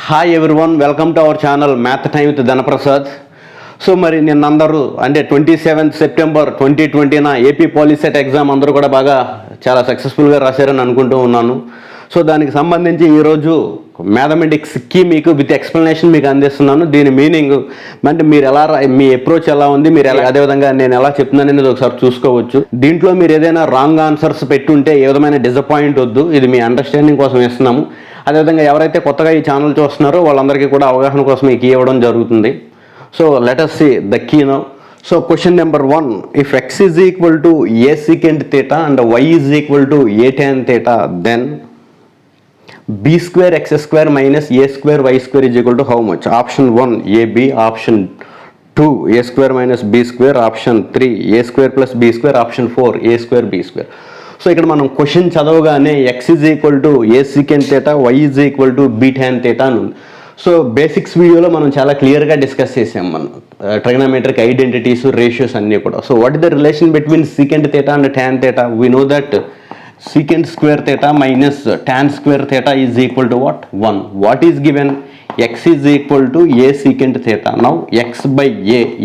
Hi everyone, welcome to our channel math time with Dhanaprasad. So మరి నిన్నందరూ అంటే 27 September 2020 AP POLYCET exam అందరూ కూడా బాగా చాలా సక్సెస్ఫుల్గా రాశారని అనుకుంటూ ఉన్నాను. సో దానికి సంబంధించి ఈరోజు మ్యాథమెటిక్స్కి మీకు విత్ ఎక్స్ప్లెనేషన్ మీకు అందిస్తున్నాను. దీని మీనింగ్ అంటే మీరు ఎలా మీ అప్రోచ్ ఎలా ఉంది, మీరు ఎలా అదేవిధంగా నేను ఎలా చెప్తున్నాను అనేది ఒకసారి చూసుకోవచ్చు. దీంట్లో మీరు ఏదైనా రాంగ్ ఆన్సర్స్ పెట్టుంటే ఏ విధమైన డిసప్పాయింట్ వద్దు, ఇది మీ అండర్స్టాండింగ్ కోసం ఇస్తున్నాము. అదేవిధంగా ఎవరైతే కొత్తగా ఈ ఛానల్ చూస్తున్నారో వాళ్ళందరికీ కూడా అవగాహన కోసం ఈ కీ ఇవ్వడం జరుగుతుంది. So let us see the key now. So question number 1, if x is equal to a secant theta and y is equal to a tan theta, then b square x square minus a square y square is equal to how much? Option 1 ab, option 2 a square minus b square, option 3 a square plus b square, option 4 a square b square. So ఇక్కడ మనం question చదవగానే X is equal to A secant theta, Y is equal to B tan theta అని ఉంది. So basics వీడియోలో మనం చాలా క్లియర్గా discuss చేసాం మనం ట్రిగనోమెట్రిక్ ఐడెంటిటీస్, రేషియోస్ అన్నీ కూడా. So what is the relation between secant theta and tan theta? We know that secant square theta minus tan square theta is equal to what? 1. What is given? x is equal to a secant theta. Now x by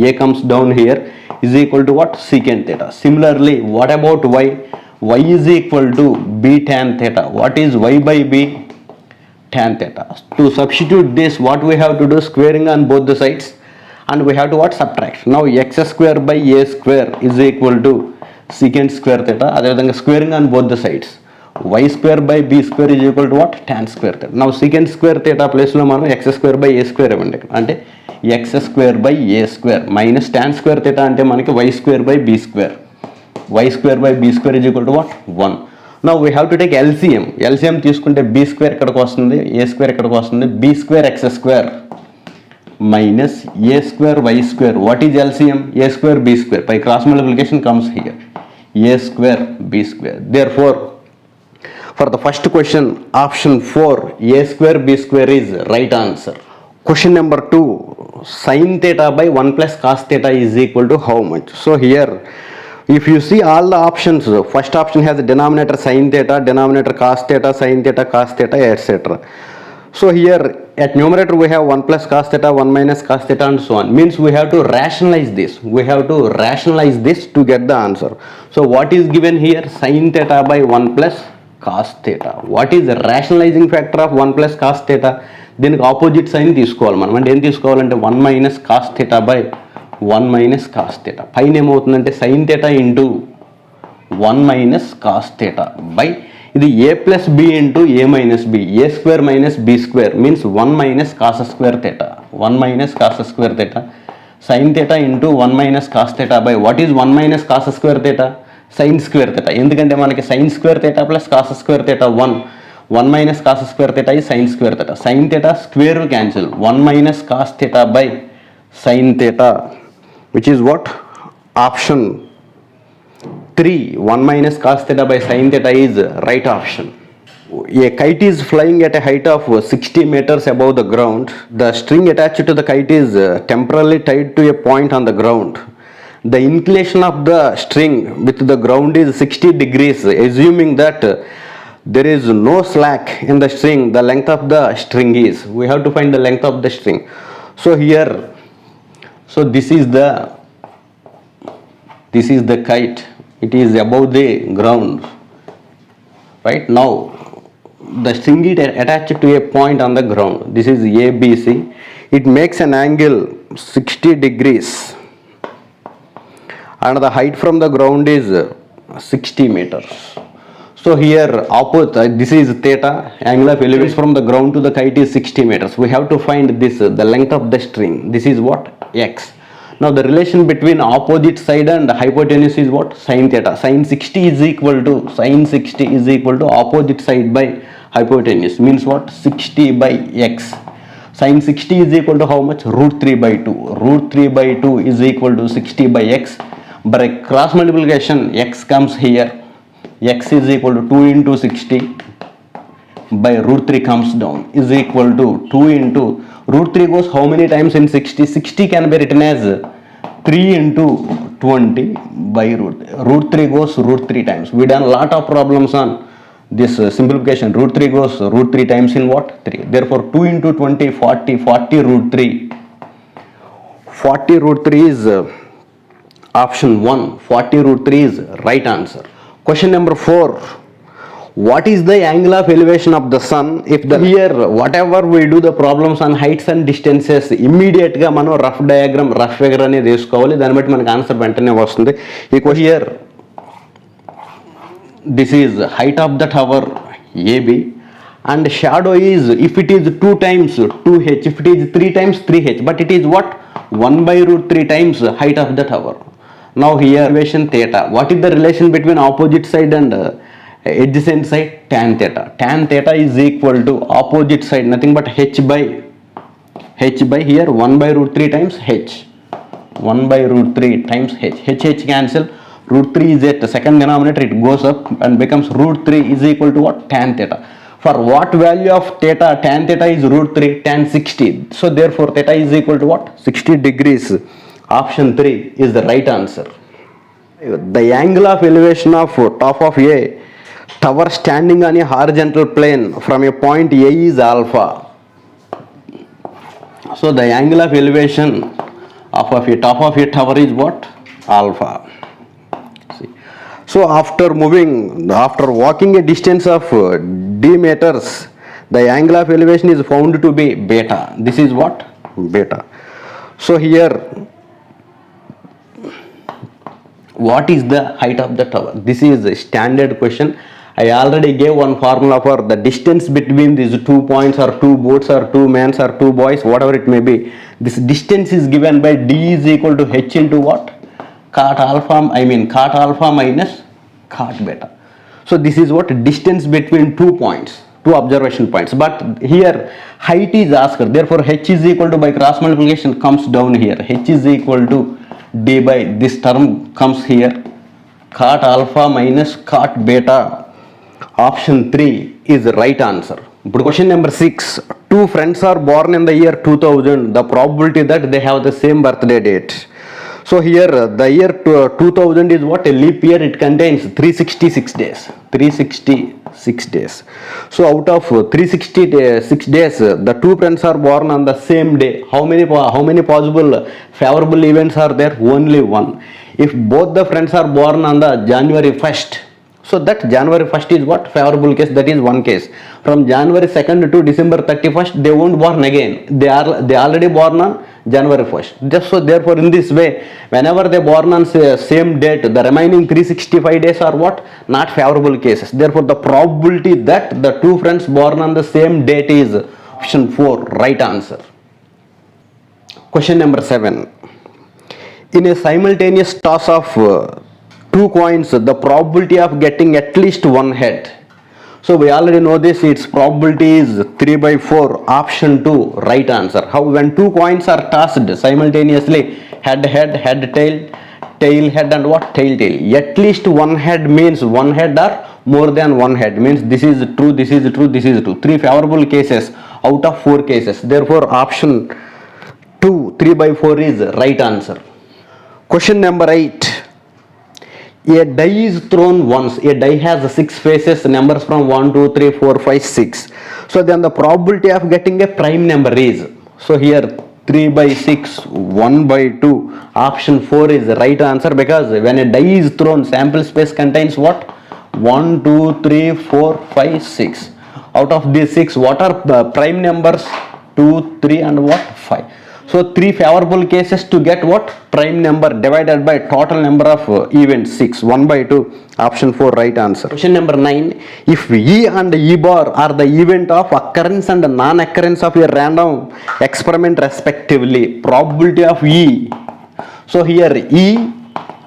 a comes down here, is equal to what? Secant theta. Similarly, what about y? Y is equal to b tan theta. What is y by b? Tan theta. To substitute this, what we have to do? Squaring on both the sides, and we have to what? Subtract. Now x square by a square is equal to secant square theta. అదేవిధంగా squaring on both the sides, y square by b square is equal to what? Tan square theta. Now secant square theta ప్లేస్లో మనం x square by a square ఇవ్వండి. అంటే x square by a square minus tan square theta అంటే మనకి y square by b square. y square by b square is equal to what? 1. Now we have to take LCM. LCM తీసుకుంటే b square ఎక్కడికి వస్తుంది, a square ఎక్కడికి వస్తుంది? b square x square minus a square y square. What is LCM? a square b square. By cross multiplication comes here, a square b square. Therefore, for the first question, option 4 a square b square is right answer. Question number 2, sin theta by 1 plus cos theta is equal to how much? So here, if you see all the options, first option has a denominator sin theta, denominator cos theta, sin theta, cos theta, etc. So here at numerator we have 1 plus cos theta, 1 minus cos theta and so on. Means we have to rationalize this. We have to rationalize this to get the answer. So what is given here? Sin theta by 1 plus cos theta. What is the rationalizing factor of 1 plus cos theta? దీనికి opposite sign తీసుకోవాలి మనం. అంటే ఏం తీసుకోవాలంటే 1 minus cos theta by 1 minus cos theta. పైన ఏమవుతుందంటే sine theta into 1 minus cos theta by ఇది A plus B into A minus B, A square minus B square means 1 minus cos square theta, 1 minus cos square theta sine theta into 1 minus cos theta by what is 1 minus cos square theta? Sign square theta. ఎందుకంటే మనకి sine square theta plus cos square theta 1 minus cos square theta ఈ sine square theta. Sine theta square cancel, 1 minus cos theta by sine theta, which is what? Option 3 1 minus cos theta by sin theta is right option. A kite is flying at a height of 60 meters above the ground. The string attached to the kite is temporarily tied to a point on the ground. The inclination of the string with the ground is 60 degrees. Assuming that there is no slack in the string, the length of the string is, we have to find the length of the string. So here, so this is the kite, it is above the ground, right? Now the string is attached to a point on the ground. This is ABC. It makes an angle 60 degrees and the height from the ground is 60 meters. So here opposite, this is theta, angle of elevation from the ground to the kite is 60 meters. We have to find this, the length of the string. This is what? X. Now the relation between opposite side and hypotenuse is what? Sin theta. Sin 60 is equal to opposite side by hypotenuse. Means what? 60 by x. Sin 60 is equal to how much? Root 3 by 2. Root 3 by 2 is equal to 60 by x. By cross multiplication, x comes here. X is equal to 2 into 60 by root 3 comes down is equal to 2 into root 3 goes how many times in 60? 60 can be written as 3 into 20 by root 3 goes root 3 times. We done a lot of problems on this simplification, root 3 goes root 3 times in what? 3. Therefore 2 into 20, 40, 40 root 3. 40 root 3 is option 1. 40 root 3 is right answer. Question number 4. What is the angle of elevation of the sun if the here whatever we do the problems on heights and distances immediate గా మనం rough diagram rough figure అనేది వేసుకోవాలి. దాన్ని బట్టి మనకు answer వెంటనే వస్తుంది. ఈ question here this is height of the tower AB and shadow is, if it is 2 times 2h, if it is 3 times 3h, but it is what? 1 by root 3 times height of the tower. Now here elevation theta, what is the relation between opposite side and adjacent side? Tan theta. Tan theta is equal to opposite side nothing but h by here 1 by root 3 times h, 1 by root 3 times h cancel. Root 3 is at the second denominator, it goes up and becomes root 3 is equal to what? Tan theta. For what value of theta? Tan theta is root 3, tan 60. So therefore theta is equal to what? 60 degrees. Option 3 is the right answer. The angle of elevation of top of a tower standing on a horizontal plane from a point A is alpha. So the angle of elevation of a top of a tower is what? Alpha. So after walking a distance of d meters, the angle of elevation is found to be beta. This is what? Beta. So here, what is the height of the tower? This is a standard question. I already gave one formula for the distance between these 2 points or 2 boats or 2 men or 2 boys, whatever it may be. This distance is given by d is equal to h into what? Cot alpha minus cot beta. So this is what? Distance between 2 points, 2 observation points. But here height is asked. Therefore h is equal to, by cross multiplication comes down here. H is equal to d by this term comes here. Cot alpha minus cot beta. Option 3 is the right answer. But question number 6. 2 friends are born in the year 2000. The probability that they have the same birthday date. So here the year 2000 is what? A leap year. It contains 366 days. 366 days. So out of 366 days, the 2 friends are born on the same day. How many possible favorable events are there? Only one. If both the friends are born on the January 1st, so that January 1st is what? Favorable case. That is one case. From January 2nd to December 31st, they won't born again. They already born on January 1st. Just so therefore in this way, whenever they born on same date, the remaining 365 days are what? Not favorable cases. Therefore the probability that the 2 friends born on the same date is option 4, right answer. Question number 7. In a simultaneous toss of 2 coins, the probability of getting at least one head. So we already know this, its probability is 3 by 4, option 2, right answer. How? When 2 coins are tossed simultaneously, head, tail, tail, head and what? Tail, tail. At least one head means one head or more than one head, means this is true, this is true, this is true. 3 favorable cases out of 4 cases. Therefore option 2, 3 by 4 is right answer. Question number 8. A die is thrown once. A die has 6 faces, numbers from 1, 2, 3, 4, 5, 6. So then the probability of getting a prime number is, so here 3 by 6, 1 by 2, option 4 is the right answer, because when a die is thrown, sample space contains what? 1, 2, 3, 4, 5, 6. Out of these 6, what are prime numbers? 2, 3 and what? 5. So 3 favorable cases to get what? Prime number divided by total number of events, 6. 1 by 2, option 4, right answer. Question number 9. If E and E bar are the event of occurrence and non-occurrence of a random experiment respectively, probability of E. So here E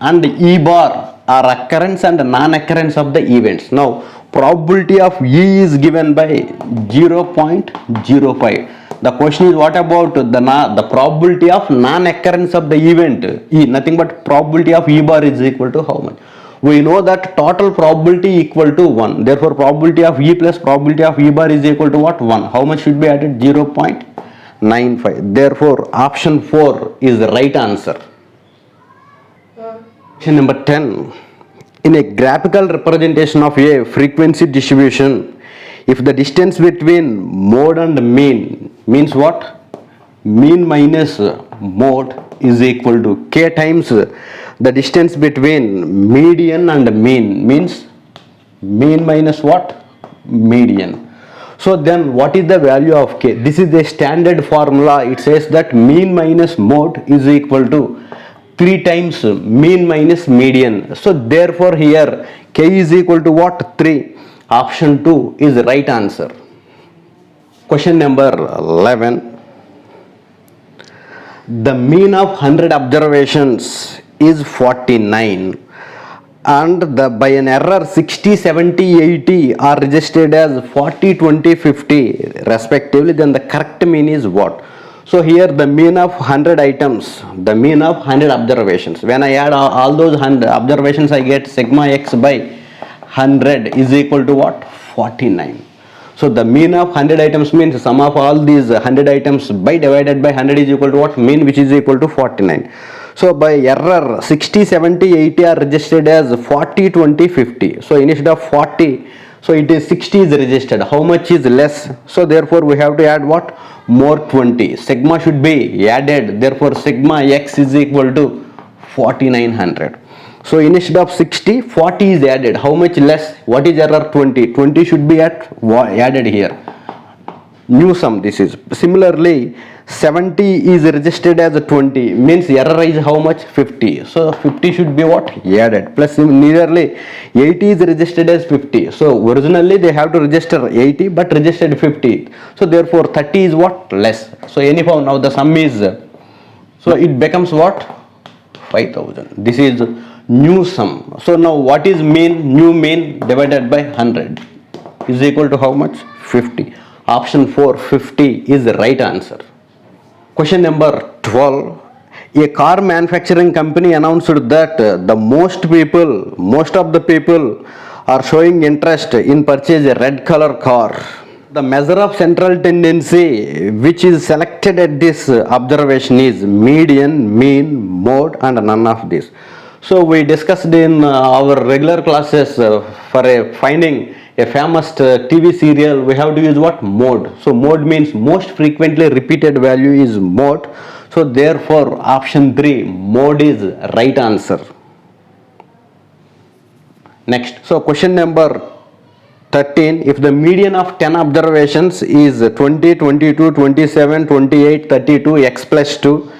and E bar are occurrence and non-occurrence of the events. Now probability of E is given by 0.05. The question is, what about the probability of non-occurrence of the event? E, nothing but probability of E bar is equal to how much? We know that total probability equal to 1. Therefore probability of E plus probability of E bar is equal to what? 1. How much should be added? 0.95. Therefore option 4 is the right answer. Question number 10. In a graphical representation of a frequency distribution, if the distance between mode and mean means what? Mean minus mode is equal to k times the distance between median and mean, means mean minus what? Median. So then what is the value of k? This is the standard formula. It says that mean minus mode is equal to 3 times mean minus median. So therefore here k is equal to what? 3. Option 2 is the right answer. Question number 11. The mean of 100 observations is 49 and by an error 60, 70, 80 are registered as 40, 20, 50 respectively, then the correct mean is what? So here the mean of 100 items, the mean of 100 observations. When I add all those 100 observations, I get sigma x by 100 is equal to what? 49. So the mean of 100 items means sum of all these 100 items by divided by 100 is equal to what? Mean, which is equal to 49. So by error 60, 70, 80 are registered as 40, 20, 50. So instead of 40, so it is 60 is registered. How much is less? So therefore we have to add what? More 20. Sigma should be added. Therefore sigma x is equal to 4900. So instead of 60, 40 is added. How much less? What is error? 20. 20 should be added here. New sum this is. Similarly, 70 is registered as 20. Means error is how much? 50. So 50 should be what? Added. Plus similarly, 80 is registered as 50. So originally they have to register 80 but registered 50. So therefore 30 is what? Less. So anyhow now the sum is, so it becomes what? 5000. This is new sum. So now what is mean? New mean divided by 100 is equal to how much? 50. Option 4, 50 is the right answer. Question number 12. A car manufacturing company announced that most of the people are showing interest in purchase a red color car. The measure of central tendency which is selected at this observation is median, mean, mode and none of this. So we discussed in our regular classes for finding a famous TV serial, we have to use what? Mode. So mode means most frequently repeated value is mode. So therefore option 3, mode is right answer. Next, so question number 13. If the median of 10 observations is 20, 22, 27, 28, 32, x plus 2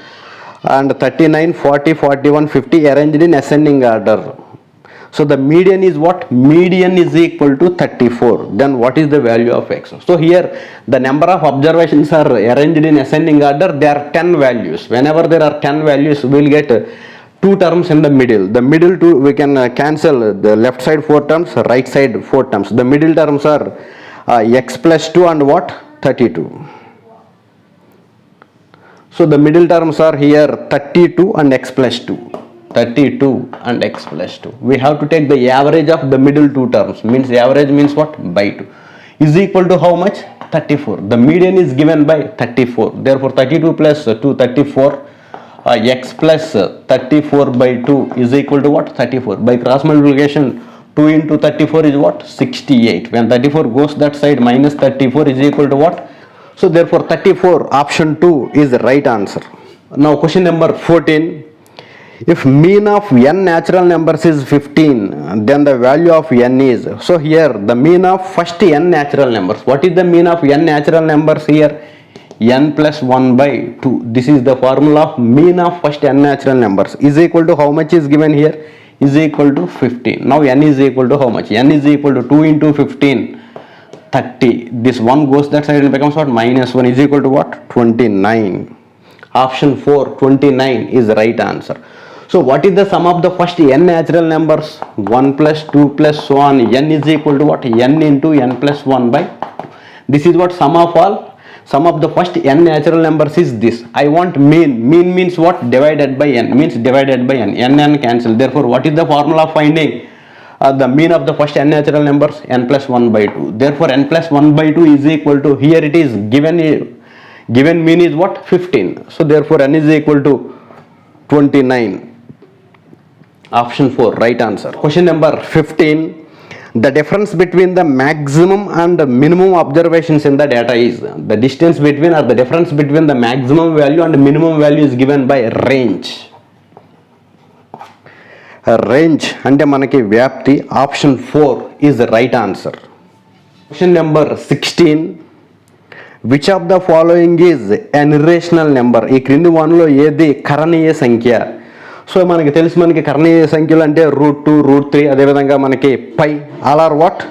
and 39, 40, 41, 50 arranged in ascending order. So the median is what? Median is equal to 34. Then what is the value of x? So here the number of observations are arranged in ascending order. There are 10 values. Whenever there are 10 values, we will get 2 terms in the middle. The middle two we can cancel. The left side 4 terms, right side 4 terms. The middle terms are x plus 2 and what? 32. So the middle terms are here 32 and x plus 2. 32 and x plus 2. We have to take the average of the middle two terms. Means average means what? By 2. Is equal to how much? 34. The median is given by 34. Therefore 32 plus 2, 34. X plus 34 by 2 is equal to what? 34. By cross multiplication, 2 into 34 is what? 68. When 34 goes that side, minus 34 is equal to what? So therefore 34, option 2 is the right answer. Now question number 14. If mean of n natural numbers is 15, then the value of n is, so here the mean of first n natural numbers. What is the mean of n natural numbers here? N plus 1 by 2. This is the formula of mean of first n natural numbers is equal to how much is given here? Is equal to 15. Now n is equal to how much? N is equal to 2 into 15, 30. This 1 goes that side and becomes what? Minus 1 is equal to what? 29. Option 4, 29 is the right answer. So what is the sum of the first n natural numbers? 1 plus 2 plus so on. N is equal to what? N into n plus 1 by 2. This is what sum of all. Sum of the first n natural numbers is this. I want mean. Mean means what? Divided by n. Means divided by n. N cancel. Therefore what is the formula of finding the mean of the first n natural numbers? N plus 1 by 2. Therefore n plus 1 by 2 is equal to, here it is given mean is what? 15. So therefore n is equal to 29. Option 4, right answer. Question number 15. The difference between the maximum and the minimum observations in the data is, the distance between or the difference between the maximum value and minimum value is given by range. Range అంటే మనకి వ్యాప్తి. Option 4 is the right answer. Question number 16. Which of the following is an irrational number? ఈ క్రింది వానిలో ఏది కరణీయ సంఖ్య? So మనకి తెలుసు, మనకి కరణీయ సంఖ్యలు అంటే √2, √3, అదేవిధంగా మనకి pi, all are what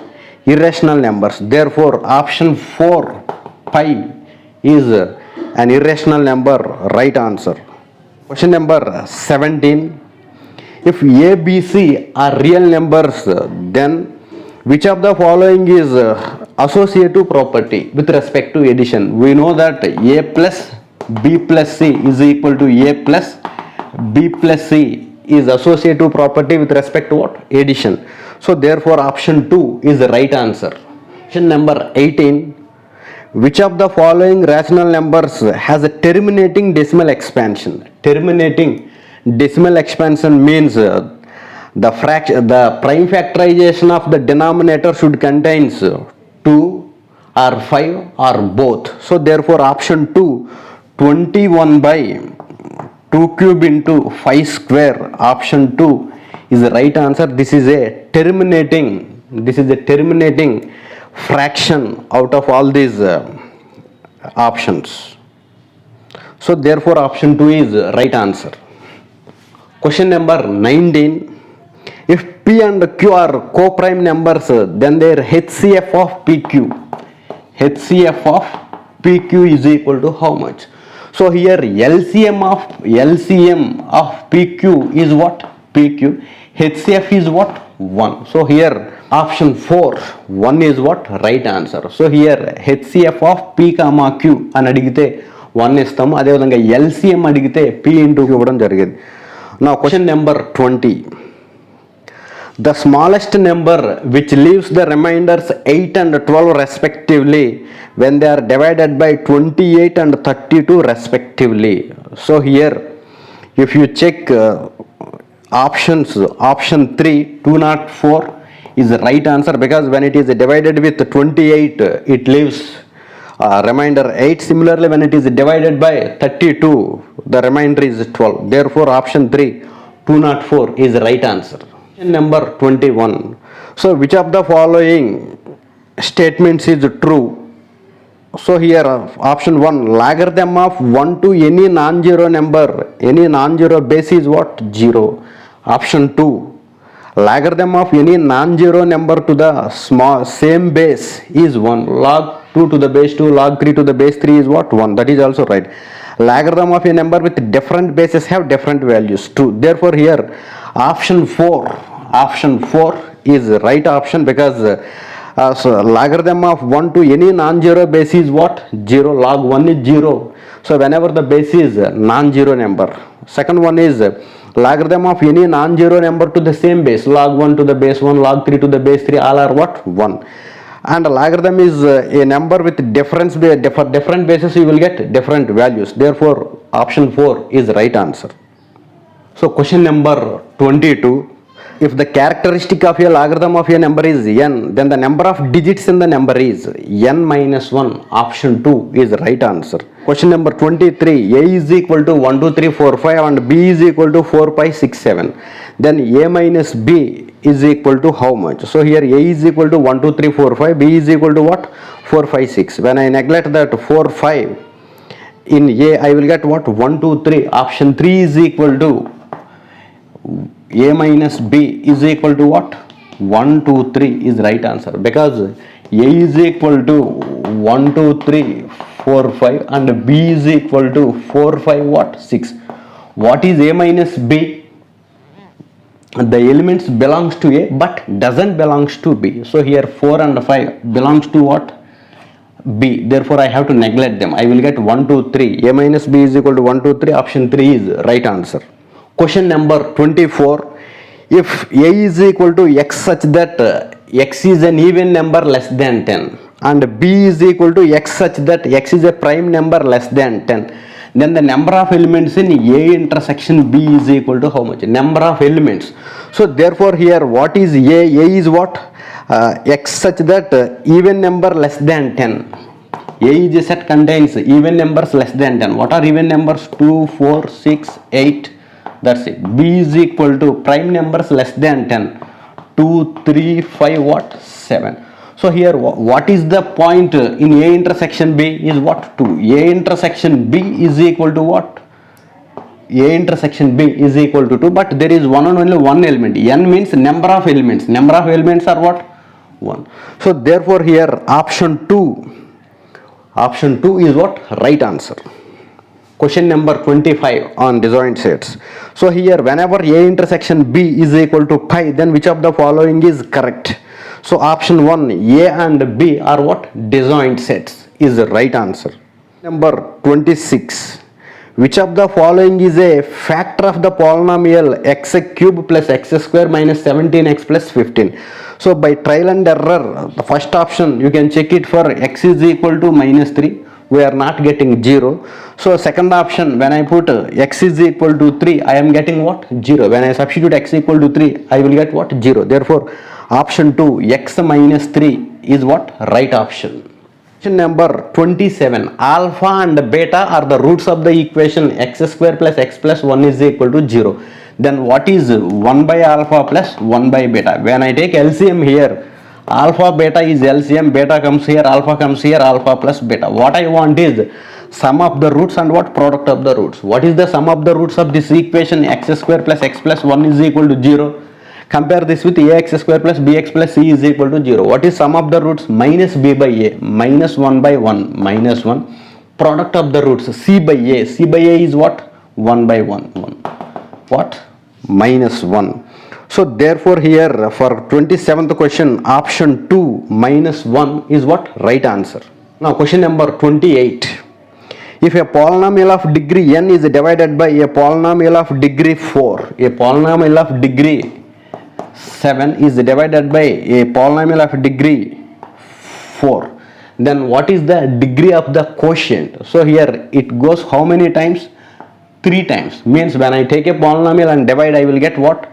irrational numbers. Therefore option 4 pi is an irrational number, right answer. Question number 17. If A, B, C are real numbers, then which of the following is associative property with respect to addition? We know that A plus B plus C is equal to A plus B plus C is associative property with respect to what? Addition. So therefore option 2 is the right answer. Question number 18. Which of the following rational numbers has a terminating decimal expansion? Terminating decimal expansion means the prime factorization of the denominator should contains 2 or 5 or both. So therefore option 2, 21 by 2 cube into 5 square, option 2 is the right answer. This is a terminating fraction out of all these options. So therefore option 2 is right answer. Question number 19. If P and Q are co-prime numbers, then their HCF of PQ is equal to how much? So here LCM of PQ is what? PQ. HCF is what? 1. So here option 4, 1 is what? Right answer. So here HCF of P, Q అని అడిగితే 1 ఇస్తాము. అదేవిధంగా LCM అడిగితే P into Q ఇవ్వడం జరిగింది. Now question number 20. The smallest number which leaves the remainders 8 and 12 respectively when they are divided by 28 and 32 respectively. So here if you check options, option 3, 204 is the right answer, because when it is divided with 28 it leaves remainder 8. Similarly when it is divided by 32 the remainder is 12. Therefore option 3, 204 is the right answer. Number 21. So which of the following statements is true? So here option 1, logarithm of 1 to any non-zero number, any non-zero base is what? 0. Option 2, logarithm of any non-zero number to the same base is 1. Log 2 to the base 2, log 3 to the base 3 is what? 1. That is also right. Logarithm of a number with different bases have different values too. Therefore here option 4 is the right option, because so logarithm of 1 to any non-zero base is what? 0. Log 1 is 0. So whenever the base is non-zero number. Second one is logarithm of any non-zero number to the same base. Log 1 to the base 1, log 3 to the base 3, all are what? 1. And logarithm is a number with different bases, you will get different values. Therefore option 4 is the right answer. So question number 22. If the characteristic of a logarithm of a number is n, then the number of digits in the number is n minus 1. Option 2 is the right answer. Question number 23. A is equal to 1, 2, 3, 4, 5 and B is equal to 4, 5, 6, 7. Then A minus B is equal to how much? So here A is equal to 1, 2, 3, 4, 5. B is equal to what? 4, 5, 6. When I neglect that 4, 5 in A, I will get what? 1, 2, 3. Option 3 is equal to A minus B is equal to what? 1, 2, 3 is right answer, because A is equal to 1, 2, 3, 4, 5 and B is equal to 4, 5 what? 6. What is A minus B? The elements belongs to A but doesn't belongs to B. So here 4 and 5 belongs to what? B. Therefore I have to neglect them. I will get 1, 2, 3. A minus B is equal to 1, 2, 3. Option 3 is right answer. Question number 24. If A is equal to X such that X is an even number less than 10 and B is equal to X such that X is a prime number less than 10, then the number of elements in A intersection B is equal to how much? Number of elements. So therefore here what is A? A is what? X such that even number less than 10. A is a set contains even numbers less than 10. What are even numbers? 2, 4, 6, 8. That's it. B is equal to prime numbers less than 10. 2, 3, 5, what? 7. So here what is the point in A intersection B is what? 2. A intersection B is equal to what? A intersection B is equal to 2, but there is one and only one element. N means number of elements. Number of elements are what? 1. So therefore here option 2 is what? Right answer. Question number 25 on disjoint sets. So here whenever A intersection B is equal to pi, then which of the following is correct? So option 1, A and B are what? Disjoint sets is the right answer. Number 26. Which of the following is a factor of the polynomial x cube plus x square minus 17x plus 15? So by trial and error, the first option you can check it for x is equal to minus 3. We are not getting 0. So second option, when I put x is equal to 3, I am getting what? 0. When I substitute x equal to 3, I will get what? 0. Therefore option 2, x minus 3 is what? Right option. Question number 27. Alpha and beta are the roots of the equation x square plus x plus 1 is equal to 0. Then what is 1 by alpha plus 1 by beta? When I take LCM here, alpha beta is LCM, beta comes here, alpha plus beta. What I want is sum of the roots and what? Product of the roots. What is the sum of the roots of this equation? X square plus x plus 1 is equal to 0. Compare this with ax square plus bx plus c is equal to 0. What is sum of the roots? Minus b by a, minus 1 by 1, minus 1. Product of the roots, c by a. C by a is what? 1 by 1. What? Minus 1. So therefore here for 27th question, option 2 minus 1 is what? Right answer. Now question number 28. If a polynomial of degree n is divided by a polynomial of degree 4, a polynomial of degree 7 is divided by a polynomial of degree 4, then what is the degree of the quotient? So here it goes how many times? 3 times. Means when I take a polynomial and divide, I will get what?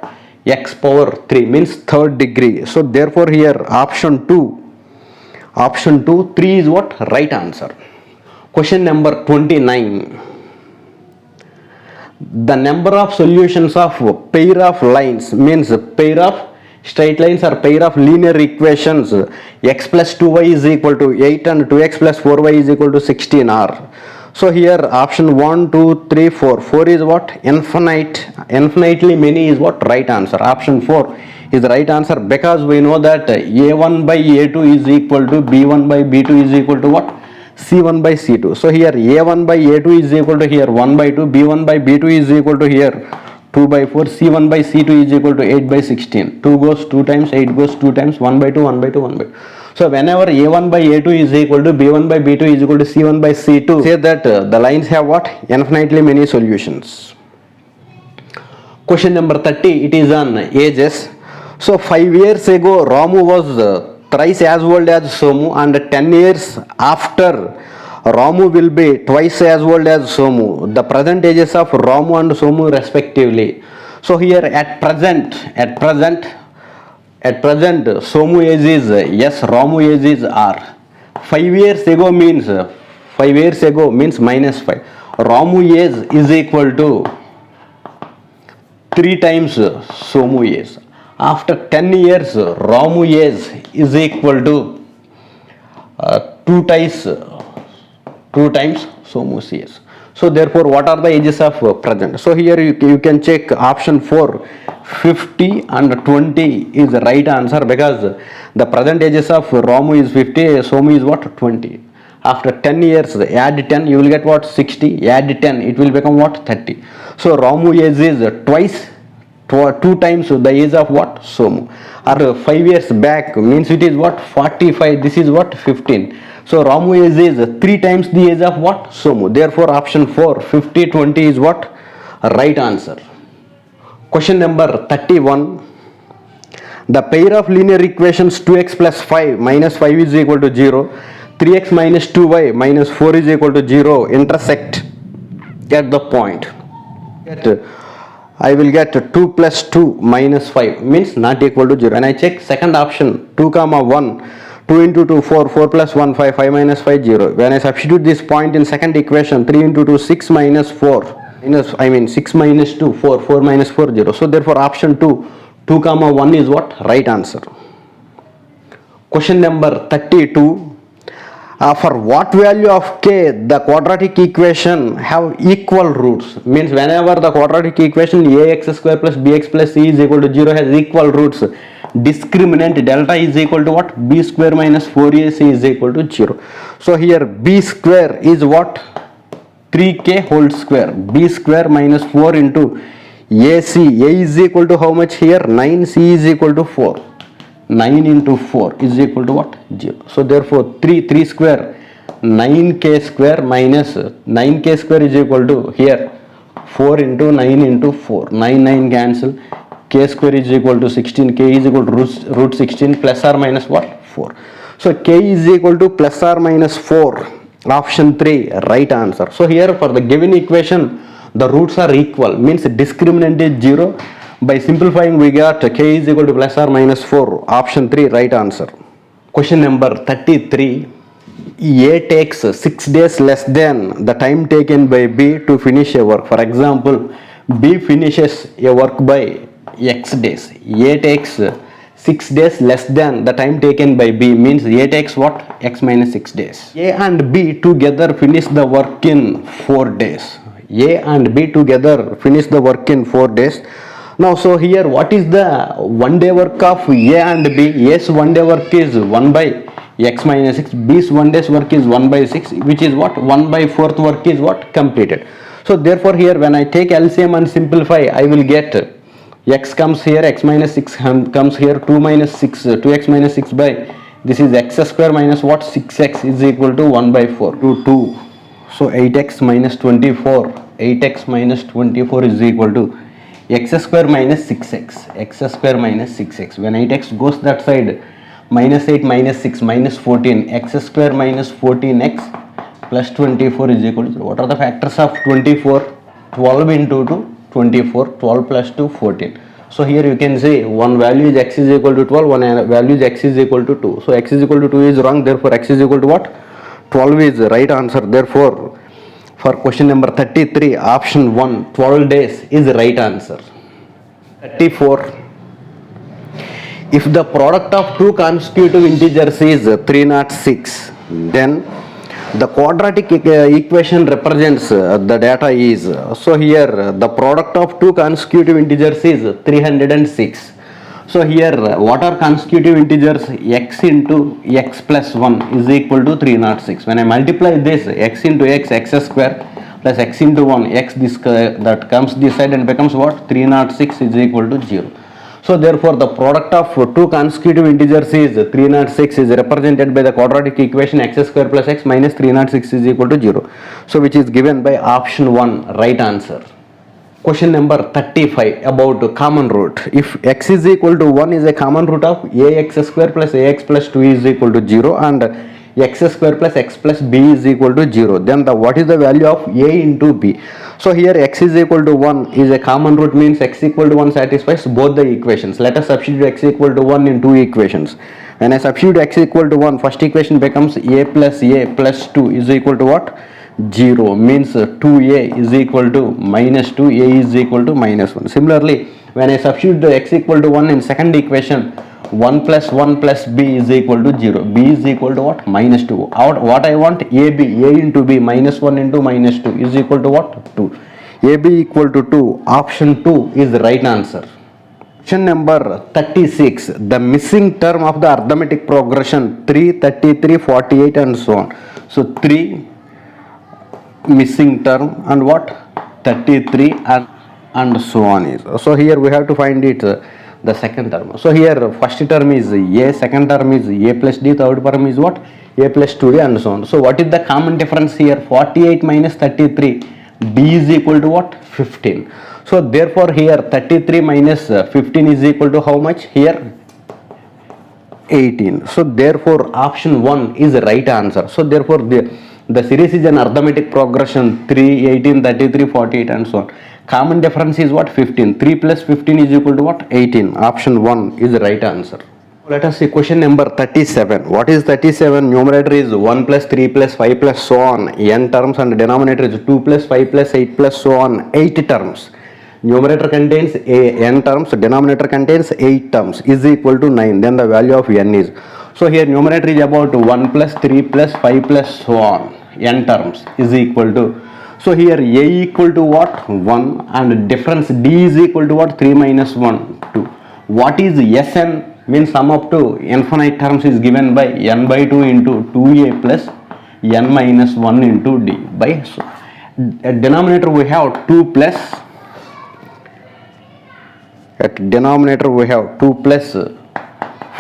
X power 3, means third degree. So therefore here option 2, 3 is what? Right answer. Question number 29. The number of solutions of pair of lines, means pair of straight lines or pair of linear equations, x plus 2y is equal to 8 and 2x plus 4y is equal to 16 are. So here option 1, 2, 3, 4. 4 is what? Infinitely many is what? Right answer. Option 4 is the right answer, because we know that a1 by a2 is equal to b1 by b2 is equal to what? c1 by c2. So here a1 by a2 is equal to here 1 by 2, b1 by b2 is equal to here 2 by 4, c1 by c2 is equal to 8 by 16. 2 goes 2 times, 8 goes 2 times, 1 by 2, 1 by 2, 1 by 2. So whenever a1 by a2 is equal to b1 by b2 is equal to c1 by c2, say that the lines have what? Infinitely many solutions. Question number 30, it is on ages. So 5 years ago Ramu was thrice as old as Somu, and 10 years after Ramu will be twice as old as Somu. The present ages of Ramu and Somu respectively. So here at present Somu age is yes, Ramu age is R. 5 years ago means minus 5. Ramu age is equal to 3 times Somu age. After 10 years Ramu age is equal to 2 times Somu's age. So therefore what are the ages of present? So here you can check option 4, 50 and 20 is the right answer, because the present ages of Ramu is 50, Somu is what? 20. After 10 years add 10, you will get what? 60. Add 10, it will become what? 30. So Ramu age is 2 times the age of what? Somu. Or 5 years back means it is what? 45. This is what? 15. So Ramu age is 3 times the age of what? Somu. Therefore option 4, 50, 20 is what? Right answer. Question number 31. The pair of linear equations 2x plus 5 minus 5 is equal to 0, 3x minus 2y minus 4 is equal to 0 intersect Get the point. I will get 2 plus 2 minus 5 means not equal to 0. And I check second option 2 comma 1, 2 into 2 4, 4 plus 1 5, 5 minus 5 0. When I substitute this point in second equation 3 into 2 6 minus 4 6 minus 2 4, 4 minus 4 0. So therefore option 2 2 comma 1 is what? Right answer. Question number 32. For what value of k the quadratic equation have equal roots? Means whenever the quadratic equation ax square plus bx plus c is equal to 0 has equal roots, discriminant delta is equal to what? B square minus 4ac is equal to 0. So here b square is what? 3k whole square. B square minus 4 into ac. A is equal to how much here? 9. C is equal to 4. 9 into 4 is equal to what? 0. So therefore 3 square 9k square minus 9k square is equal to here 4 into 9 into 4. 9 cancel. K square is equal to 16. K is equal to root 16 plus or minus what? 4. So k is equal to plus or minus 4. Option 3 right answer. So here for the given equation the roots are equal, means discriminant is 0. By simplifying we got k is equal to plus or minus 4. Option 3 right answer. Question number 33. A takes 6 days less than the time taken by B to finish a work. For example, B finishes a work by x days. A takes 6 days less than the time taken by B, means A takes what? X minus 6 days. A and B together finish the work in 4 days. A and B together finish the work in 4 days. Now, so here what is the one day work of A and B? A's one day work is 1 by x minus 6. B's one day's work is 1 by 6, which is what? 1 by 4th work is what? Completed. So therefore here when I take LCM and simplify, I will get x comes here, x minus 6 comes here, 2 minus 6, 2x minus 6 by, this is x square minus what? 6x is equal to 1 by 4 to 2. So 8x minus 24, 8x minus 24 is equal to x square minus 6x, x square minus 6x. When 8x goes that side, minus 8 minus 6 minus 14, x square minus 14x plus 24 is equal to 0. What are the factors of 24? 12 into 2, 24, 12 plus 2, 14. So here you can say one value is x is equal to 12, one value is x is equal to 2. So x is equal to 2 is wrong, therefore x is equal to what? 12 is the right answer. Therefore for question number 33, option 1 12 days is the right answer. 34. If the product of two consecutive integers is 306, then the quadratic equation represents the data is, so here the product of two consecutive integers is 306. So here what are consecutive integers? X into x plus 1 is equal to 306. When I multiply this, x into x, x square plus x into 1, x this that comes this side and becomes what? 306 is equal to 0. So therefore the product of two consecutive integers is 306 is represented by the quadratic equation x square plus x minus 306 is equal to 0. So which is given by option 1 right answer. Question number 35 about common root. If x is equal to 1 is a common root of ax square plus ax plus 2 is equal to 0 and x square plus x plus b is equal to 0, then what is the value of a into b? So here x is equal to 1 is a common root, means x equal to 1 satisfies both the equations. Let us substitute x equal to 1 in two equations. When I substitute x equal to 1, first equation becomes a plus 2 is equal to what? 0, means 2a is equal to minus 2, a is equal to minus 1. Similarly, when I substitute the x equal to 1 in second equation, 1 plus 1 plus b is equal to 0, b is equal to what? Minus 2. What I want? a into b, minus 1 into minus 2 is equal to what? 2. ab equal to 2, option 2 is the right answer. Question number 36, the missing term of the arithmetic progression 3, 33, 48 and so on. So 3 missing term and what? 33 and so on is. So here we have to find it the second term. So here first term is a, second term is a plus d, third term is what? A plus 2d and so on. So what is the common difference here? 48 minus 33, d is equal to what? 15. So therefore here 33 minus 15 is equal to how much? Here 18. So therefore option 1 is the right answer. So therefore The series is an arithmetic progression 3, 18, 33, 48 and so on. Common difference is what? 15. 3 plus 15 is equal to what? 18. Option 1 is the right answer. Let us see question number 37. What is 37? Numerator is 1 plus 3 plus 5 plus so on n terms, and denominator is 2 plus 5 plus 8 plus so on 8 terms. Numerator contains n terms, denominator contains 8 terms, is equal to 9. Then the value of n is. So here numerator is about 1 plus 3 plus 5 plus so on n terms is equal to. So here a equal to what? 1, and difference d is equal to what? 3 minus 1, 2. What is Sn? Means sum up to infinite terms is given by n by 2 into 2a plus n minus 1 into d by, so at denominator we have 2 plus, at denominator we have 2 plus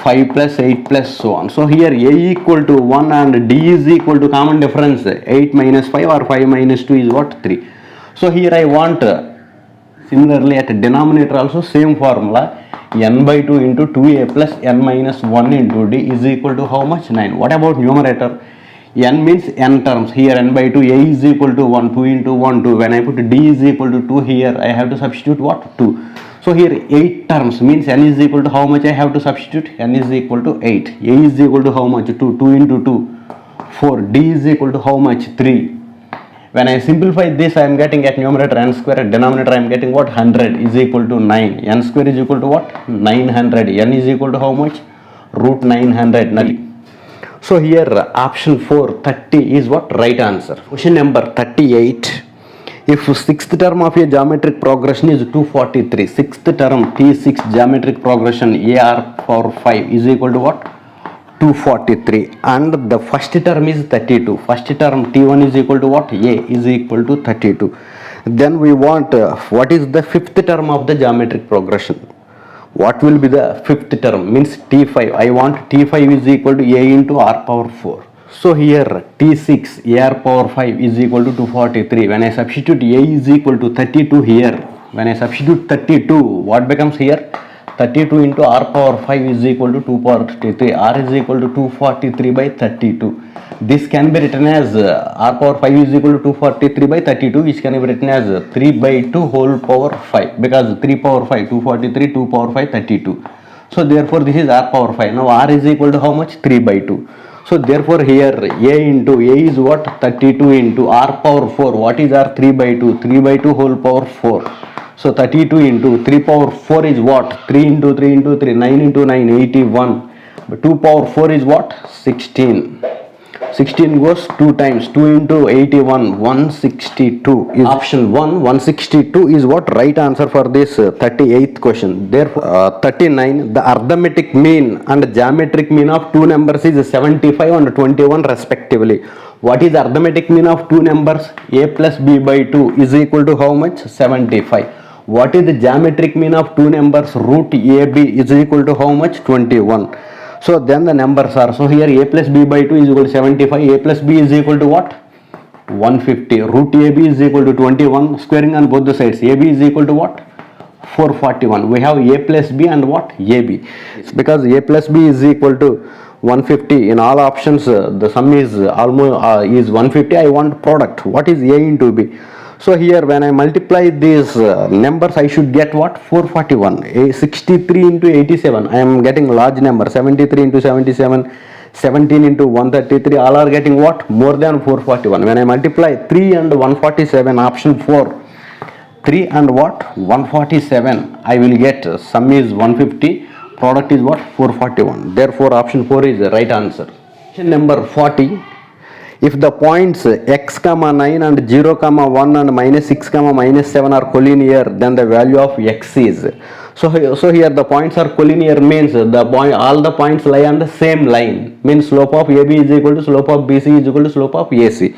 5 plus 8 plus so on. So here a equal to 1 and d is equal to common difference 8 minus 5 or 5 minus 2 is what? 3. So here I want similarly at denominator also same formula, n by 2 into 2a plus n minus 1 into d is equal to how much? 9. What about numerator? N means n terms. Here n by 2, a is equal to 1, 2 into 1, 2. When I put d is equal to 2 here, I have to substitute what? 2. So here 8 terms means n is equal to how much I have to substitute? N is equal to 8. A is equal to how much? 2. 2 into 2, 4. D is equal to how much? 3. When I simplify this, I am getting at numerator n square, at denominator I am getting what? 100 is equal to 9. N square is equal to what? 900. N is equal to how much? Root 900. So here option 4, 30 is what? Right answer. Question number 38. If sixth term of a geometric progression is 243, sixth term T6 geometric progression AR power 5 is equal to what? 243, and the first term is 32. First term T1 is equal to what? A is equal to 32. Then we want what is the fifth term of the geometric progression? What will be the fifth term? Means T5. I want T5 is equal to A into R power 4. So here T6 AR power 5 is equal to 243. When I substitute A is equal to 32 here, when I substitute 32, what becomes here? 32 into R power 5 is equal to 243. R is equal to 243 by 32. This can be written as R power 5 is equal to 243 by 32, which can be written as 3 by 2 whole power 5, because 3 power 5, 243, 2 power 5, 32. So therefore this is R power 5. Now R is equal to how much? 3 by 2. So therefore here A into A is what? 32 into R power 4. What is R? 3 by 2. 3 by 2 whole power 4. So 32 into 3 power 4 is what? 3 into 3 into 3. 9 into 9, 81. But 2 power 4 is what? 16. 16 goes 2 times. 2 into 81, 162 is option 1. 162 is what? Right answer for this 38th question. Therefore 39, the arithmetic mean and geometric mean of two numbers is 75 and 21 respectively. What is arithmetic mean of two numbers? A plus b by 2 is equal to how much? 75. What is the geometric mean of two numbers? Root ab is equal to how much? 21. So then the numbers are, so here a plus b by 2 is equal to 75, a plus b is equal to what? 150. Root ab is equal to 21, squaring on both the sides. Ab is equal to what? 441. We have a plus b and what? ab. It's because a plus b is equal to 150. In all options, the sum is almost is 150. I want product. What is a into b? So here when I multiply these numbers, I should get what? 441. 63 into 87. I am getting large number. 73 into 77. 17 into 133. All are getting what? More than 441. When I multiply 3 and 147, option 4. 3 and what? 147. I will get sum is 150. Product is what? 441. Therefore option 4 is the right answer. Question number 40. If the points x comma 9 and 0 comma 1 and minus 6 comma minus 7 are collinear, then the value of x is. So here the points are collinear means all the points lie on the same line. Means slope of AB is equal to slope of BC is equal to slope of AC.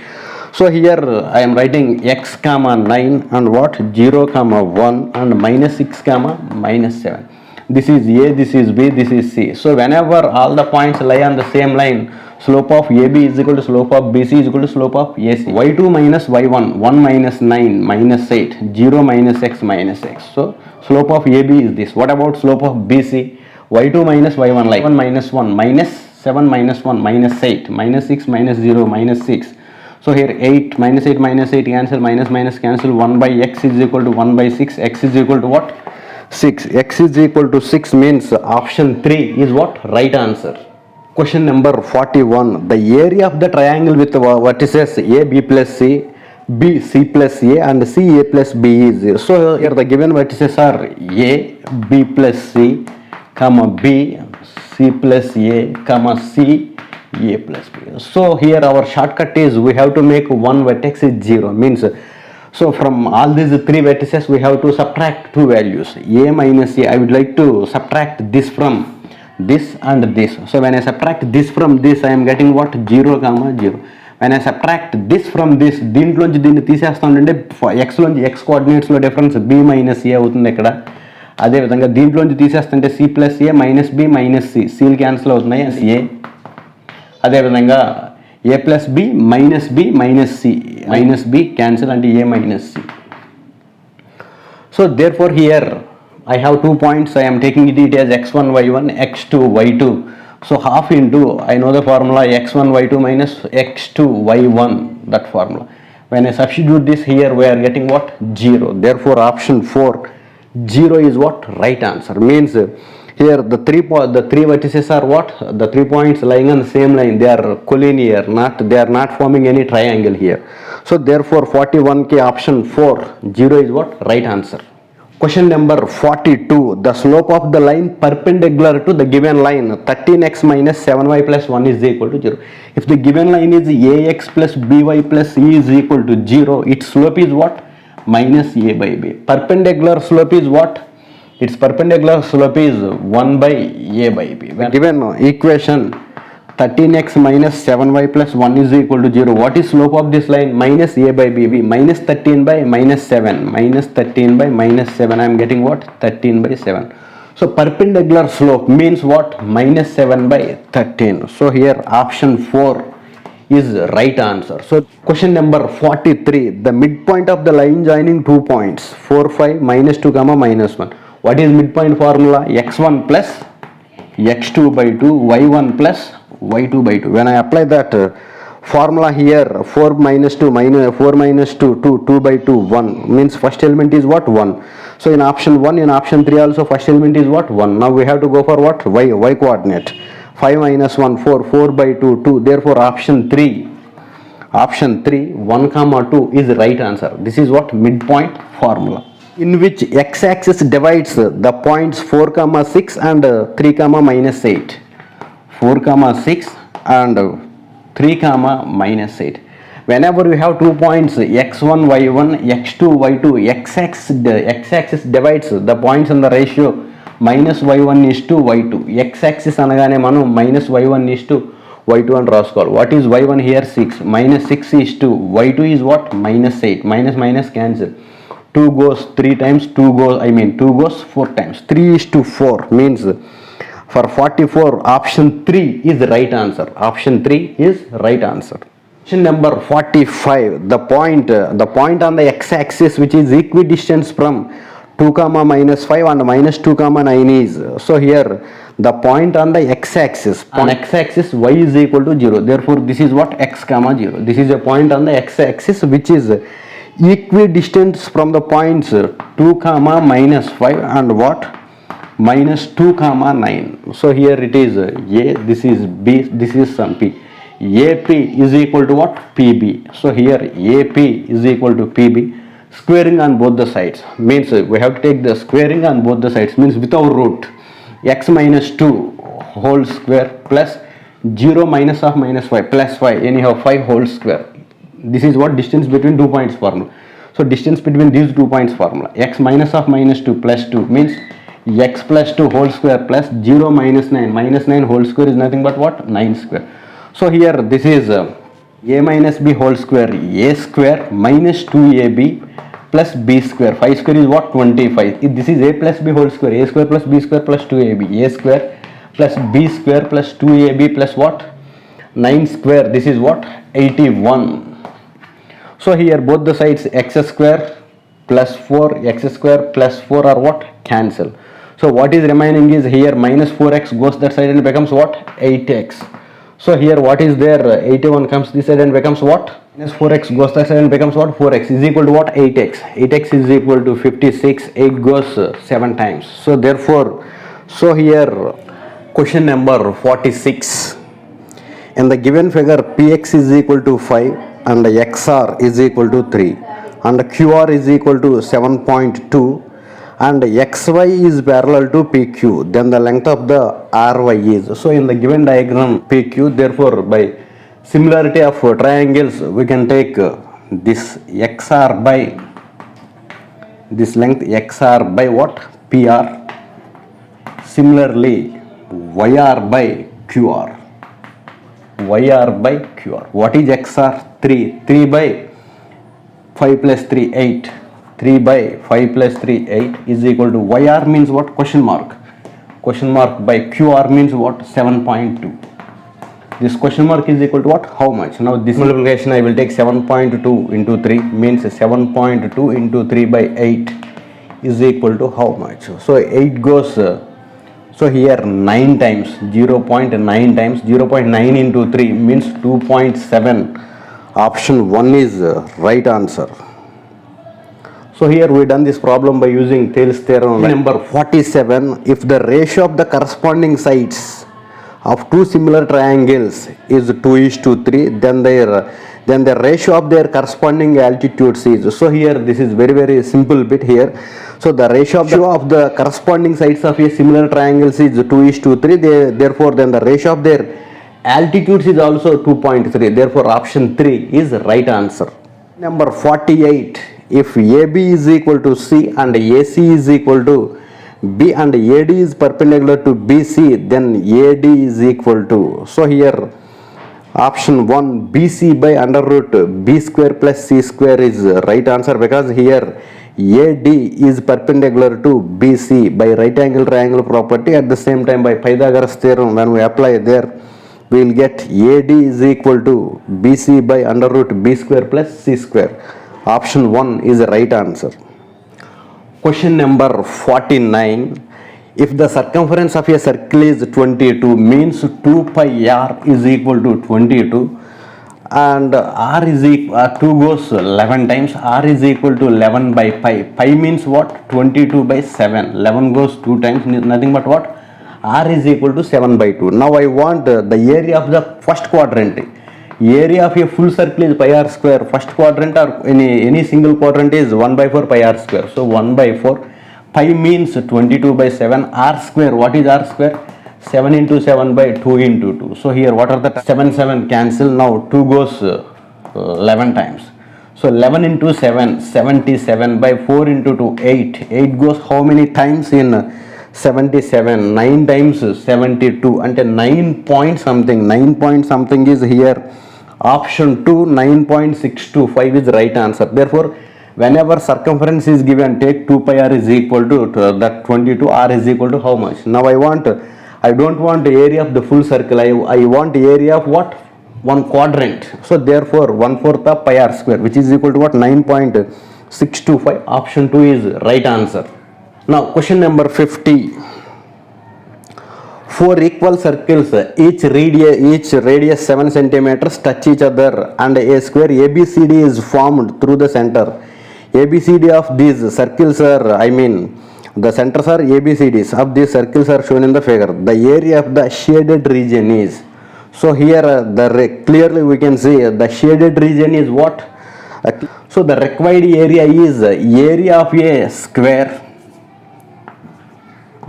So here I am writing x comma 9 and what? 0 comma 1 and minus 6 comma minus 7. This is A, this is B, this is C. So whenever all the points lie on the same line, slope of AB is equal to slope of BC is equal to slope of AC. Y2 minus Y1, 1 minus 9 minus 8, 0 minus x minus x. So slope of AB is this. What about slope of BC? Y2 minus Y1, like 1 minus 1 minus 7 minus 1 minus 8 minus 6 minus 0 minus 6. So here 8 minus 8 cancel, minus cancel, 1 by x is equal to 1 by 6, x is equal to what? 6. X is equal to 6 means option 3 is what? Right answer. Question number 41. The area of the triangle with the vertices A, B plus C, B, C plus A and C, A plus B is 0. So here the given vertices are A, B plus C, comma B, C plus A, comma C, A plus B. So here our shortcut is we have to make one vertex is 0. Means so from all these three vertices we have to subtract two values. A minus A. I would like to subtract this from this and this. So when I subtract this from this, I am getting what? 0 comma 0. When I subtract this from this, దీంట్లోంచి దీన్ని తీసేస్తానంటే x లోంచి x కోఆర్డినేట్స్లో difference b minus A అవుతుంది ఇక్కడ. అదేవిధంగా దీంట్లోంచి తీసేస్తుంటే c plus A minus B minus C, సీలు క్యాన్సిల్ అవుతున్నాయి ఏ. అదేవిధంగా A plus B minus C, minus B cancel అంటే A minus C. So therefore here I have 2 points. I am taking it as x1 y1 x2 y2. So half into, I know the formula x1 y2 minus x2 y1, that formula. When I substitute this here, we are getting what? 0. Therefore option 4, 0 is what? Right answer. Means here the three vertices are what? The 3 points lying on the same line. They are collinear, they are not forming any triangle here. So therefore 41k option 4, 0 is what? Right answer. Question number 42. The slope of the line perpendicular to the given line 13x minus 7y plus 1 is equal to 0. If the given line is ax plus by plus c is equal to 0, its slope is what? Minus a by b. Perpendicular slope is what? Its perpendicular slope is 1 by a by b. When given equation 13x minus 7y plus 1 is equal to 0. What is slope of this line? Minus a by b. Minus 13 by minus 7. Minus 13 by minus 7. I am getting what? 13 by 7. So perpendicular slope means what? Minus 7 by 13. So here option 4 is right answer. So question number 43. The midpoint of the line joining 2 points 4, 5, minus 2 comma minus 1. What is midpoint formula? x1 plus x2 by 2, y1 plus y2 by 2. When I apply that formula here, 4 minus 2 2 by 2 1 means first element is what? 1. So in option 1, in option 3 also first element is what? 1. Now we have to go for what? Y coordinate. 5 minus 1 4 by 2 2. Therefore option 3 1 comma 2 is the right answer. This is what? Midpoint formula, in which x-axis divides the points 4 comma 6 and 3 comma minus 8. 4 comma 6 and 3 comma minus 8. Whenever we have 2 points x1 y1 x2 y2, x-axis divides the points in the ratio minus y1 is to y2. x-axis అనగానే మనం minus y1 is to y2 అని రాసుకోవాలి. What is y1 here? 6. Minus 6 is to y2 is what? Minus 8. Minus cancel. 2 goes 3 times, 2 goes 4 times. 3 is to 4 means for 44 option 3 is the right answer. Option 3 is right answer. Question number 45. The point on the x-axis which is equidistant from 2 comma minus 5 and minus 2 comma 9 is. So here the point on the x-axis, on x-axis y is equal to 0. Therefore this is what? X comma 0. This is a point on the x-axis which is equidistant from the points 2 comma minus 5 and what? Minus 2 comma 9. So here it is a, this is b, this is some p. AP is equal to what? PB. So here AP is equal to PB. Squaring on both the sides means we have to take the squaring on both the sides, means without root. X minus 2 whole square plus 0 minus of minus 5 plus 5, anyhow 5 whole square. This is what? Distance between 2 points formula. So distance between these 2 points formula. X minus of minus 2 plus 2 means x plus 2 whole square plus 0 minus 9. Minus 9 whole square is nothing but what? 9 square. So here this is a minus b whole square, a square minus 2ab plus b square. 5 square is what? 25. This is a plus b whole square, a square plus b square plus 2ab. A square plus b square plus 2ab plus what? 9 square. This is what? 81. So here both the sides x square plus 4, x square plus 4 are what? Cancel. So what is remaining is here minus 4x goes that side and becomes what? 8x. So here what is there? 81 comes this side and becomes what? Minus 4x goes this side and becomes what? 4x is equal to what? 8x. 8x is equal to 56. 8 goes 7 times. So therefore, so here question number 46. In the given figure, px is equal to 5 and xr is equal to 3 and qr is equal to 7.2 and xy is parallel to pq, then the length of the ry is. So in the given diagram pq, therefore by similarity of triangles we can take this xr by this length xr by what? pr. Similarly yr by qr. yr by qr. What is xr? 3. 3 by 5 plus 3 8. 3 by 5 plus 3 8 is equal to yr means what? Question mark. Question mark by qr means what? 7.2. This question mark is equal to what? How much? Now this multiplication I will take 7.2 into 3 means 7.2 into 3 by 8 is equal to how much? So 8 goes so here 9 times, 0.9 times, 0.9 into 3 means 2.7. Option 1 is right answer. So here we done this problem by using Thales theorem. Number 47, if the ratio of the corresponding sides of two similar triangles is 2:3, then the ratio of their corresponding altitudes is. So here this is very simple bit here. So the ratio of the corresponding sides of a similar triangles is 2:3. Therefore then the ratio of their altitudes is also 2.3. Therefore option 3 is right answer. Number 48, if AB is equal to C and AC is equal to B and AD is perpendicular to BC, then AD is equal to. So here option 1 BC by under root B square plus C square is right answer, because here AD is perpendicular to BC by right angle triangle property. At the same time by Pythagoras theorem, when we apply there, we will get AD is equal to BC by under root B square plus C square. Option 1 is the right answer. Question number 49. If the circumference of a circle is 22, means 2 pi r is equal to 22 and r is equal 2 goes 11 times, r is equal to 11 by pi. Pi means what? 22 by 7. 11 goes 2 times, nothing but what? R is equal to 7 by 2. Now I want the area of the first quadrant. Area of a full circle is pi r square. First quadrant or any single quadrant is 1 by 4 pi r square. So 1 by 4. Pi means 22 by 7. R square, what is r square? 7 into 7 by 2 into 2. So here what are the 7 cancel. Now 2 goes 11 times. So 11 into 7, 77 by 4 into 2, 8. 8 goes how many times in 77? 9 times 72 and 9 point something. 9 point something is here. Option 2 9.625 is right answer. Therefore whenever circumference is given, take 2 pi r is equal to that 22, r is equal to how much? Now I don't want the area of the full circle. I want the area of what? One quadrant. So therefore 1/4 of pi r square, which is equal to what? 9.625. Option 2 is right answer. Now question number 50. 4 equal circles, each radius 7 centimeters touch each other and a square ABCD is formed through the center. ABCD of these circles are, the centers are ABCDs of these circles are shown in the figure. The area of the shaded region is. So here clearly we can see the shaded region is what? So the required area is area of a square.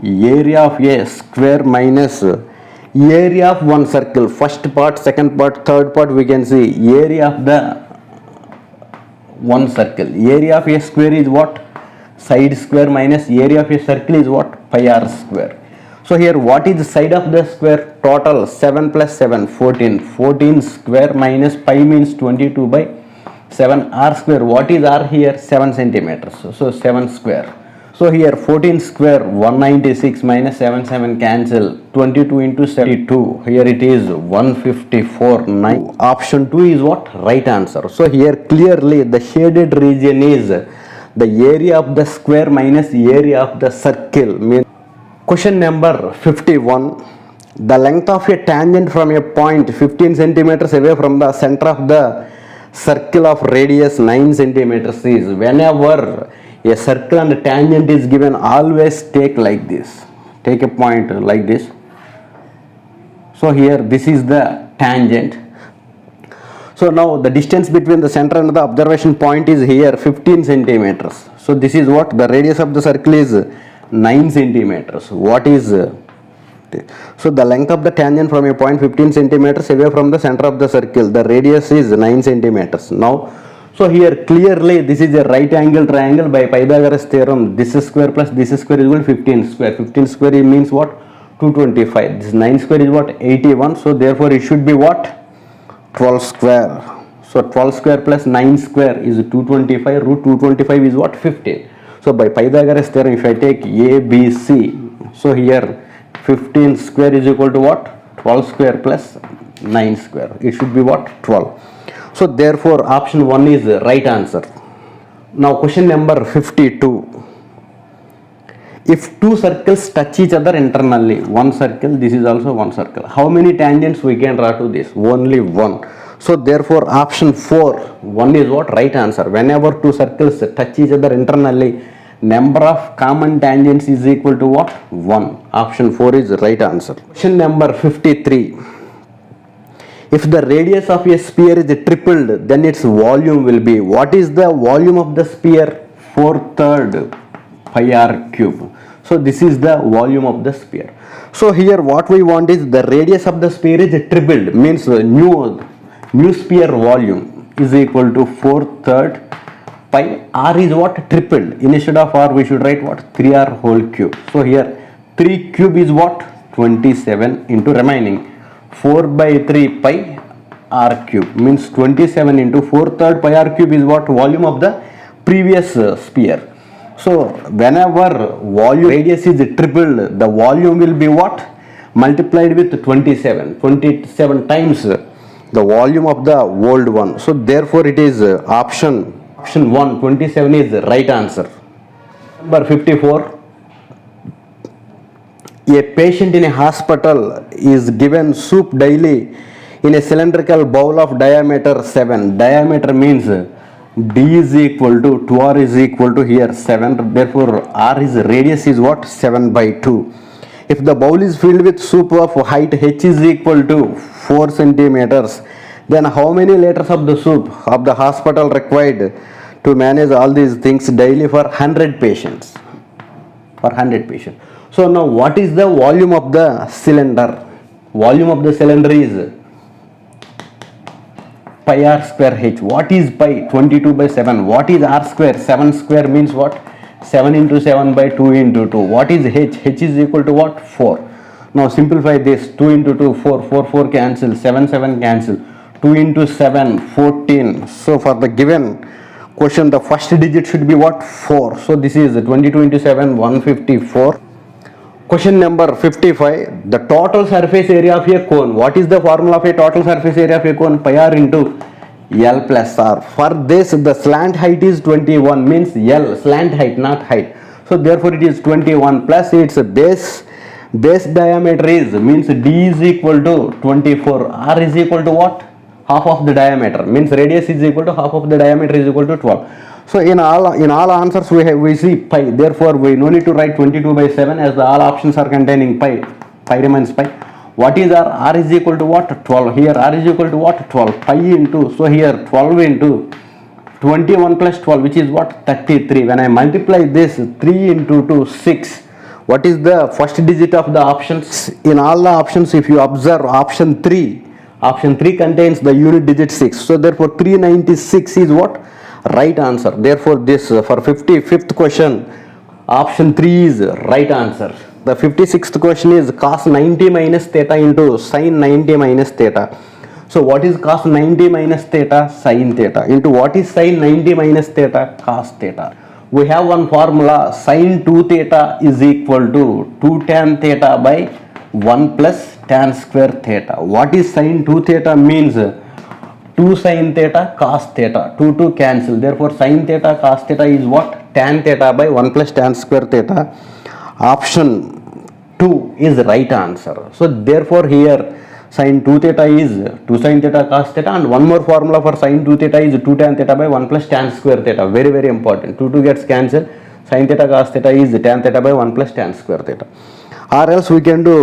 Area of a square minus area of one circle. First part, second part, third part we can see area of the one circle. Area of a square is what? Side square minus area of a circle is what? Pi r square. So here what is the side of the square? Total 7 plus 7, 14. 14 square minus pi means 22 by 7. R square, what is r here? 7 centimeters. So 7 square. So here 14 square 196 minus 7 cancel. 22 into 72. Here it is 154. 9. Option 2 is what? Right answer. So here clearly the shaded region is the area of the square minus area of the circle. Question number 51. The length of a tangent from a point 15 centimeters away from the center of the circle of radius 9 centimeters is, whenever a circle and tangent is given, always take like this. Take a point like this. So here this is the tangent. So now the distance between the center and the observation point is here 15 centimeters. So this is what the radius of the circle is 9 centimeters. What is so the length of the tangent from a point 15 centimeters away from the center of the circle, the radius is 9 centimeters. Now, so here clearly this is a right angle triangle by Pythagoras theorem. This square plus this square is equal to 15 square. 15 square means what? 225. This 9 square is what? 81. So therefore it should be what? 12 square. So 12 square plus 9 square is 225. Root 225 is what? 15. So by Pythagoras theorem, if I take A, B, C, so here 15 square is equal to what? 12 square plus 9 square. It should be what? 12. So therefore option 1 is the right answer. Now question number 52. If two circles touch each other internally, one circle, this is also one circle, how many tangents we can draw to this? Only one. So therefore option 4, 1 is what? Right answer. Whenever two circles touch each other internally, number of common tangents is equal to what? 1. Option 4 is the right answer. Question number 53. If the radius of a sphere is tripled, then its volume will be, what is the volume of the sphere? 4/3 pi r cube. So this is the volume of the sphere. So here what we want is the radius of the sphere is tripled, means new sphere volume is equal to 4/3 pi. R is what? Tripled. Instead of R we should write what? 3r whole cube. So here 3 cube is what? 27 into remaining 4/3 pi r cube, means 27 into 4/3 pi r cube is what? Volume of the previous sphere. So whenever volume radius is tripled, the volume will be what? Multiplied with 27. 27 times the volume of the old one. So therefore it is option 1, 27 is the right answer. Number 54. A patient in a hospital is given soup daily in a cylindrical bowl of diameter 7. Diameter means D is equal to 2R is equal to here 7. Therefore R is radius is what? 7/2. If the bowl is filled with soup of height H is equal to 4 centimeters, then how many liters of the soup of the hospital required to manage all these things daily for 100 patients? For 100 patients. So now what is the volume of the cylinder? Volume of the cylinder is pi r square h. What is pi? 22/7. What is r square? 7 square means what? 7 into 7/2 into 2. What is h? H is equal to what? 4. Now simplify this. 2 into 2, 4. 4, 4 cancel. 7, 7 cancel. 2 into 7, 14. So for the given question, the first digit should be what? 4. So this is 22 into 7, 154. Question number 55. The total surface area of a cone. What is the formula of a total surface area of a cone? Pi r into L plus R. For this, the slant height is 21, means L, slant height, not height. So therefore it is 21 plus its base diameter is, means D is equal to 24. R is equal to what? Half of the diameter, means radius is equal to half of the diameter is equal to 12. So in all answers we see pi. Therefore we no need to write 22/7 as all options are containing pi. Pi remains pi. What is R? R is equal to what? 12. Here R is equal to what? 12. Pi into, so here 12 into 21 plus 12, which is what? 33. When I multiply this, 3 into 2, 6. What is the first digit of the options? In all the options, if you observe option 3 contains the unit digit 6. So therefore 396 is what? Right answer. Therefore this for 55th question, option 3 is right answer. The 56th question is cos 90 minus theta into sin 90 minus theta. So what is cos 90 minus theta? Sin theta. Into what is sin 90 minus theta? Cos theta. We have one formula, sin 2 theta is equal to 2 tan theta by 1 plus tan square theta. What is sin 2 theta? Means 2 sin theta cos theta. 2 cancel. Therefore sin theta cos theta is what? Tan theta by 1 plus tan square theta. Option 2 2 is right answer. So therefore here sin 2 theta is 2 sin theta cos theta, and one more formula for sin 2 theta is 2 tan theta by 1 plus tan square theta. Very very important. 2 gets cancelled. Sin theta cos theta is tan theta by 1 plus tan square theta. Or else we can do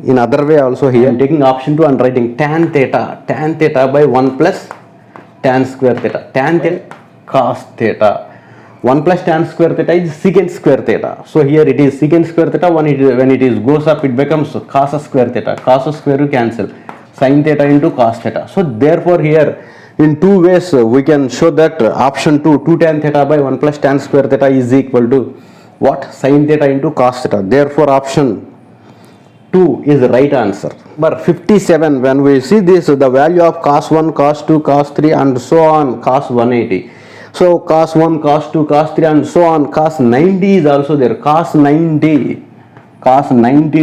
in other way also here. Taking option 2 and writing tan theta by 1 plus tan square theta. Tan theta cos theta. 1 plus tan square theta is secant square theta. So here it is secant square theta. When it is goes up, it becomes cos square theta. Cos square you cancel. Sin theta into cos theta. So therefore here in two ways we can show that option 2 tan theta by 1 plus tan square theta is equal to what? Sin theta into cos theta. Therefore option 2 is the right answer. Number 57, when we see this, the value of cos 1, cos 2, cos 3 and so on, cos 180. So cos 1, cos 2, cos 3 and so on, cos 90 is also there. Cos 90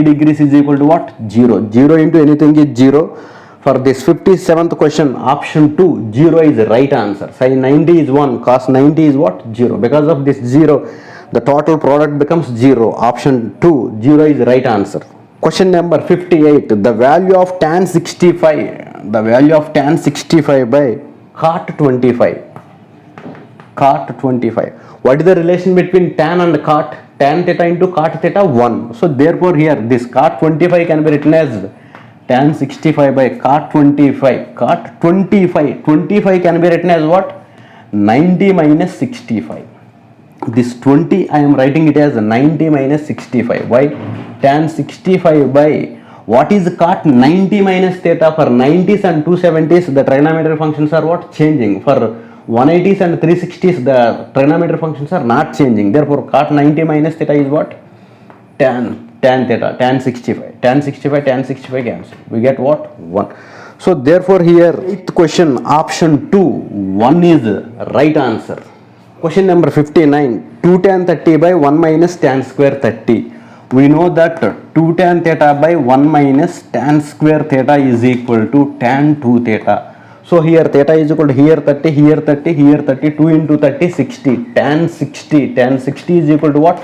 degrees is equal to what? 0. 0 into anything is 0. For this 57th question, option 2, 0 is the right answer. Sin 90 is 1, cos 90 is what? 0. Because of this 0, the total product becomes 0. Option 2, 0 is the right answer. Question number 58, the value of tan 65 by cot 25. Cot 25. What is the relation between tan and cot? Tan theta into cot theta 1. So therefore here this cot 25 can be written as tan 65 by cot 25. Cot 25. 25 can be written as what? 90 minus 65. This 20 I am writing it as 90 minus 65. Why? Tan 65 by what is cot 90 minus theta? For 90s and 270s the trigonometric functions are what? Changing. For 180s and 360s the trigonometric functions are not changing. Therefore cot 90 minus theta is what? Tan theta. Tan 65 cancel. We get what? 1. So therefore here 8th question, option 2, 1 is right answer. Question number 59, 2 tan 30 by 1 minus tan square 30. We know that 2 tan theta by 1 minus tan square theta is equal to tan 2 theta. So here theta is equal to here 30, here 30, here 30, 2 into 30, 60. Tan 60 is equal to what?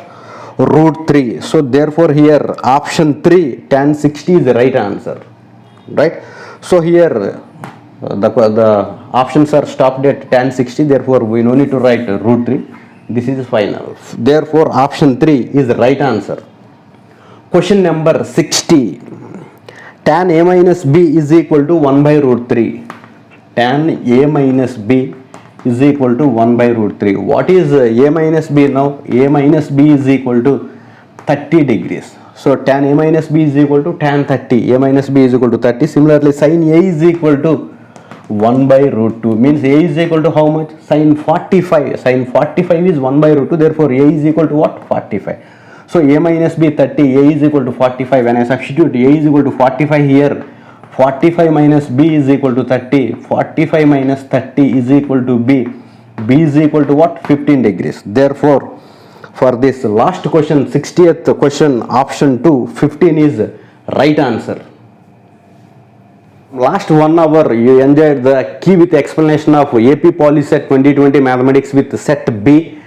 Root 3. So therefore here option 3, tan 60 is the right answer. Right? So here the options are stopped at tan 60. Therefore we no need to write root 3. This is final. Therefore option 3 is the right answer. Question number 60. Tan a minus b is equal to 1 by root 3. Tan a minus b is equal to 1 by root 3. What is a minus b now? A minus b is equal to 30 degrees. So tan a minus b is equal to tan 30. A minus b is equal to 30. Similarly, sin a is equal to 1 by root 2. Means a is equal to how much? Sin 45. Sin 45 is 1 by root 2. Therefore, a is equal to what? 45. So a minus b 30. A is equal to 45. When I substitute a is equal to 45 here, 45 minus b is equal to 30. 45 minus 30 is equal to b. B is equal to what? 15 degrees. Therefore, for this last question, 60th question, option 2, 15 is right answer. Last 1 hour you enjoyed the key with explanation of AP Polyset 2020 Mathematics with set B.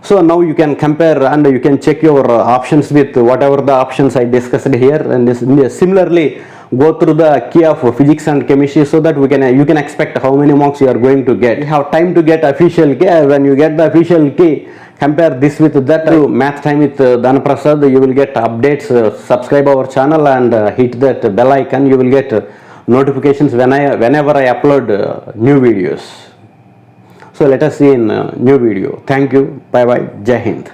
So now you can compare and you can check your options with whatever the options I discussed here, and similarly go through the key of physics and chemistry so that you can expect how many marks you are going to get. You have time to get official key. When you get the official key, compare this with that to Math Time with Dhanaprasad. You will get updates. Subscribe our channel and hit that bell icon. You will get notifications whenever I upload new videos. So let us see in new video. Thank you. Bye bye. Jai Hind.